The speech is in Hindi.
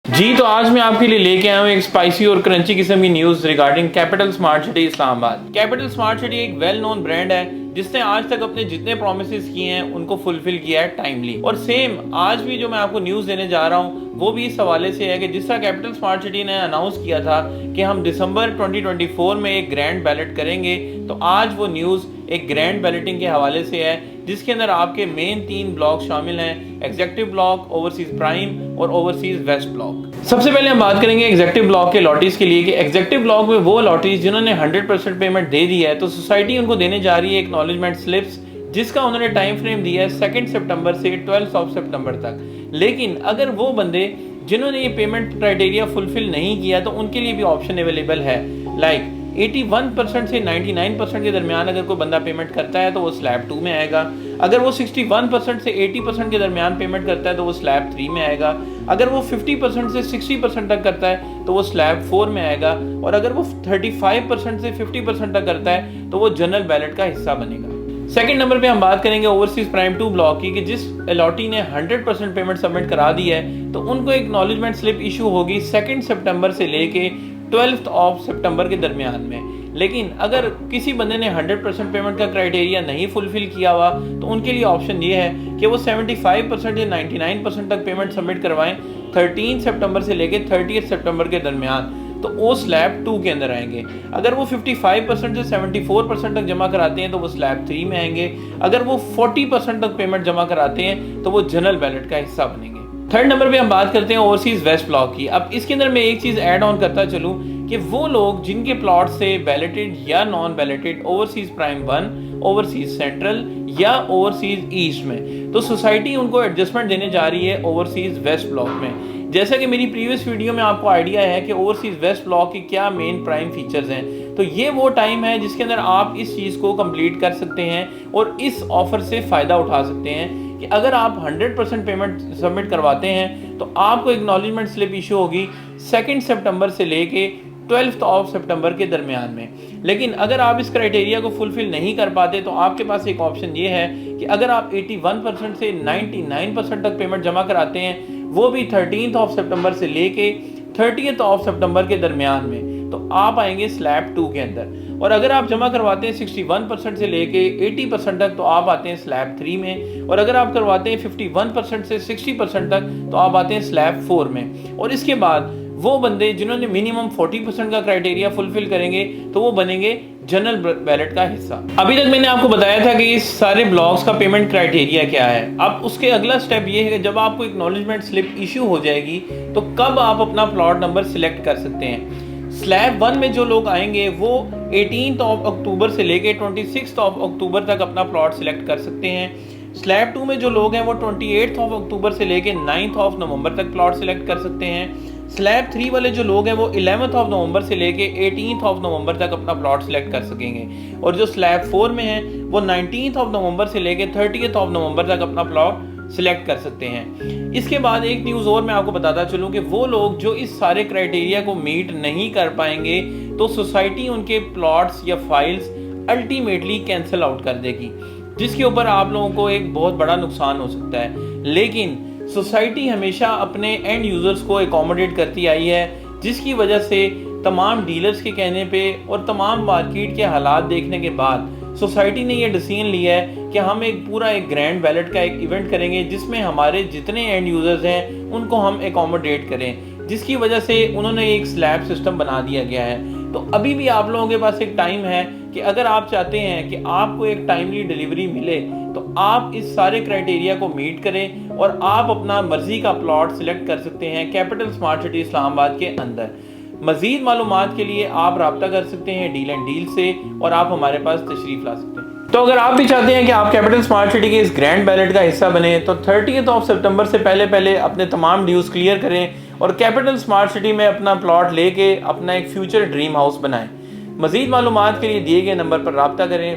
जी तो आज मैं आपके लिए लेके आया हूँ एक स्पाइसी और क्रंची किस्म की news regarding capital smart city Islamabad. Capital smart city एक वेल नोन ब्रांड है जिसने आज तक अपने जितने प्रोमिसेस किए हैं उनको फुलफिल किया है टाइमली। और सेम आज भी जो मैं आपको न्यूज़ देने जा रहा हूँ वो भी इस हवाले से है कि जिस तरह कैपिटल स्मार्ट सिटी ने अनाउंस किया था कि हम दिसंबर 2024 में एक ग्रैंड बैलेट करेंगे, तो आज वो न्यूज़ एक ग्रैंड बैलेटिंग के हवाले से है जिसके अंदर आपके मेन 3 ब्लॉक शामिल हैं, एग्जेक्टिव ब्लॉक, ओवरसीज प्राइम और ओवरसीज वेस्ट ब्लॉक। सबसे पहले हम बात करेंगे एग्जेक्टिव ब्लॉक के लॉटीज के लिए कि एग्जेक्टिव ब्लॉक में वो लॉटीज जिन्होंने 100% पेमेंट दे दी है, तो सोसाइटी उनको देने जा रही है एक्नॉलेजमेंट स्लिप्स जिसका उन्होंने टाइम फ्रेम दिया है 2 सितंबर से 12 सितंबर तक। लेकिन अगर वो बंदे जिन्होंने ये पेमेंट क्राइटेरिया फुलफिल नहीं किया तो उनके लिए भी ऑप्शन अवेलेबल है। लाइक 81% से 99% के दरमियान अगर कोई बंदा पेमेंट करता है तो वो स्लैब 2 में आएगा। अगर वो 61% से 80% के दरमियान पेमेंट करता है तो वो स्लैब 3 में आएगा। अगर वो 50% से 60% तक करता है तो वो स्लैब 4 में आएगा। और अगर वो 35% से 50% तक करता है तो वो जनरल बैलेट का हिस्सा बनेगा। सेकंड नंबर पे हम बात करेंगे ओवरसीज प्राइम 2 ब्लॉक की कि जिस अलॉटी ने 100% पेमेंट सबमिट करा दी है तो उनको एक्नॉलेजमेंट स्लिप इशू होगी 2 सितंबर से लेके 12 सितंबर के दरमियान में। लेकिन अगर किसी बंदे ने 100% पेमेंट का क्राइटेरिया नहीं फुलफिल किया हुआ तो उनके लिए ऑप्शन ये है कि वो 75% या 99% तक पेमेंट सबमिट करवाएं 13 सितंबर से लेके 30 सितंबर के दरमियान, तो वो स्लैब 2 के अंदर आएंगे। अगर वो 55% से 74% तक जमा कराते हैं तो वो स्लैब 3 में आएंगे। अगर वो 40% तक पेमेंट जमा कराते हैं तो वो जनरल बैलेट का हिस्सा बनेंगे। थर्ड नंबर पे हम बात करते हैं ओवरसीज वेस्ट ब्लॉक की। अब इसके अंदर मैं एक चीज ऐड ऑन करता चलूं कि वो लोग जिनके प्लॉट से बैलेटेड या non balloted overseas prime 1, overseas central या ओवरसीज ईस्ट में, तो सोसाइटी उनको एडजस्टमेंट देने जा रही है ओवरसीज वेस्ट ब्लॉक में। जैसा कि मेरी प्रीवियस वीडियो में आपको आइडिया है कि ओवरसीज वेस्ट ब्लॉक के क्या मेन प्राइम फीचर्स हैं, तो ये वो टाइम है जिसके अंदर आप इस चीज़ को कंप्लीट कर सकते हैं और इस ऑफर से फ़ायदा उठा सकते हैं कि अगर आप 100% पेमेंट सबमिट करवाते हैं तो आपको एक्नॉलेजमेंट स्लिप इशू होगी 2 सितंबर से लेके 12 सितंबर के दरमियान में। लेकिन अगर आप इस क्राइटेरिया को फुलफिल नहीं कर पाते तो आपके पास एक ऑप्शन ये है कि अगर आप 81% से 99% तक पेमेंट जमा कराते हैं, वो भी 13 सितंबर से लेके 30 सितंबर के दरमियान में, तो आप आएंगे स्लैब 2 के अंदर। और अगर आप जमा करवाते हैं 61% से लेके 80% तक तो आप आते हैं स्लैब 3 में। और अगर आप करवाते हैं 51% से 60% तक तो आप आते हैं स्लैब 4 में। और इसके बाद वो बंदे जिन्होंने मिनिमम 40% का क्राइटेरिया फुलफिल करेंगे तो वो बनेंगे जनरल बैलेट का हिस्सा। अभी तक मैंने आपको बताया था कि इस सारे ब्लॉक्स का पेमेंट क्राइटेरिया क्या है। अब उसके अगला स्टेप ये है कि जब आपको एक्नॉलेजमेंट स्लिप इशू हो जाएगी तो कब आप अपना प्लॉट नंबर सिलेक्ट कर सकते हैं। स्लैब 1 में जो लोग आएंगे वो 18 अक्टूबर से लेके 26 अक्टूबर तक अपना प्लॉट सिलेक्ट कर सकते हैं। स्लैब 2 में जो लोग हैं वो 28 अक्टूबर से लेके 9 नवंबर तक प्लॉट सिलेक्ट कर सकते हैं। स्लैब 3 वाले जो लोग हैं वो 11 नवंबर से लेके 18 नवंबर तक अपना प्लॉट सिलेक्ट कर सकेंगे। और जो स्लैब 4 में है वो 19 नवंबर से लेके 30 नवंबर तक अपना प्लॉट सिलेक्ट कर सकते हैं। इसके बाद एक न्यूज़ और मैं आपको बताता चलूँ कि वो लोग जो इस सारे क्राइटेरिया को मीट नहीं कर पाएंगे तो सोसाइटी उनके प्लॉट्स या फाइल्स अल्टीमेटली कैंसिल आउट कर देगी, जिसके ऊपर आप लोगों को एक बहुत बड़ा नुकसान हो सकता है। लेकिन सोसाइटी हमेशा अपने एंड यूज़र्स को एकोमोडेट करती आई है, जिसकी वजह से तमाम डीलर्स के कहने पे और तमाम मार्केट के हालात देखने के बाद सोसाइटी ने ये डिसीजन लिया है कि हम एक ग्रैंड बैलेट का एक इवेंट करेंगे जिसमें हमारे जितने एंड यूज़र्स हैं उनको हम एकोमोडेट करें, जिसकी वजह से उन्होंने एक स्लैब सिस्टम बना दिया गया है। तो अभी भी आप लोगों के पास एक टाइम है कि अगर आप चाहते हैं कि आपको एक टाइमली डिलीवरी मिले तो आप इस सारे क्राइटेरिया को मीट करें और आप अपना मर्जी का प्लॉट सिलेक्ट कर सकते हैं कैपिटल स्मार्ट सिटी इस्लामाबाद के अंदर। मजीद मालूमात के लिए आप रब्ता कर सकते हैं डील एंड डील से और आप हमारे पास तशरीफ ला सकते हैं। तो अगर आप भी चाहते हैं कि आप कैपिटल स्मार्ट सिटी के इस ग्रैंड बैलेट का हिस्सा बने तो 30 सितंबर से पहले अपने तमाम ड्यूज क्लियर करें और कैपिटल स्मार्ट सिटी में अपना प्लॉट लेके अपना एक फ्यूचर ड्रीम हाउस बनाएं। मजीद मालूमात के लिए दिए गए नंबर पर रब्ता करें।